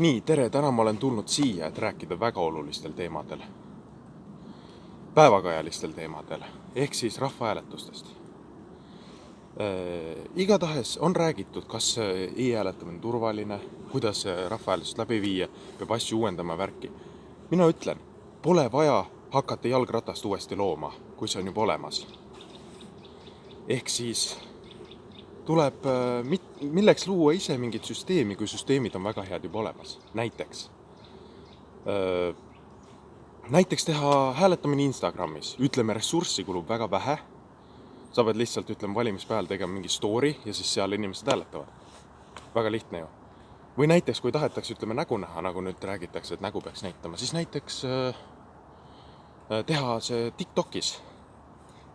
Nii, tere, täna ma olen tulnud siia, et rääkida väga olulistel teemadel. Päevakajalistel teemadel, ehk siis rahvahääletustest. Igatahes on räägitud, kas e-hääletamine on turvaline, kuidas rahvahääletust läbi viia, peab asju uuendama värki. Mina ütlen, pole vaja hakata jalgratast uuesti looma, kui see on juba olemas. Ehk siis tuleb milleks luua ise mingit süsteemi, kui süsteemid on väga head juba olemas. Näiteks teha hääletamine Instagramis. Ütleme, ressurssi kulub väga vähe. Sa pead lihtsalt, valimispäeval tegema mingi story ja siis seal inimesed hääletavad. Väga lihtne ju. Või näiteks, kui tahetakse, nägu näha, nagu nüüd räägitakse, et nägu peaks näitama, siis näiteks teha see TikTokis.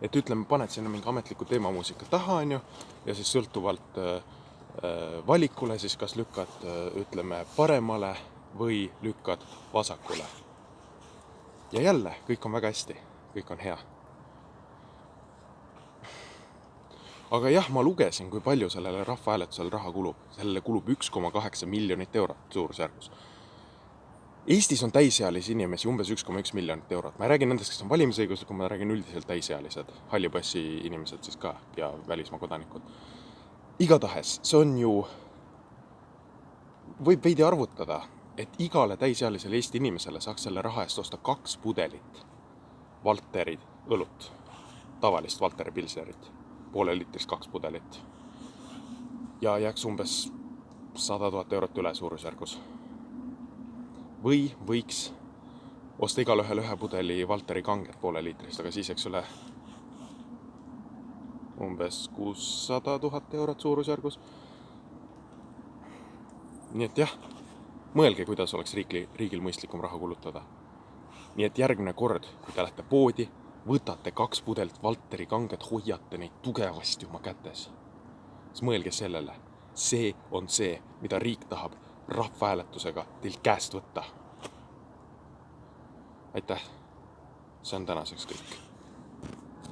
Et paned sinna mingi ametliku teemamuusika taha, onju, ja siis sõltuvalt valikule siis kas lükkad, paremale või lükkad vasakule. Ja jälle, kõik on väga hästi, kõik on hea. Aga jah, ma lugesin, kui palju sellele rahvahääletusele raha kulub. Sellele kulub 1,8 miljonit eurot suurusjärgus. Eestis on täisealisi inimesi umbes 1,1 miljonit eurot. Ma ei räägi nendest, kes on valimisõiguslikud, ma räägin üldiselt täisealised, hallipassi inimesed siis ka ja välismaa kodanikud. Igatahes, see on ju, võib veidi arvutada, et igale täisealisele Eesti inimesele saaks selle raha eest osta 2 pudelit Valteri õlut, tavalist Valteri Pilserit, poole litrist 2 pudelit. Ja jääks umbes 100 000 eurot üle suurusjärgus. Või võiks osta igale ühe pudeli Valteri kanget poole liitrist, aga siis üle umbes 600 000 eurot suurusjärgus. Nii et jah, mõelge, kuidas oleks riigil mõistlikum raha kulutada. Nii et järgmine kord, kui te lähete poodi, võtate 2 pudelit Valteri kanget, hoiate neid tugevasti oma kätes. Siis mõelge sellele, see on see, mida riik tahab rahvahääletusega teil käest võtta. Aitäh, see on tänaseks kõik.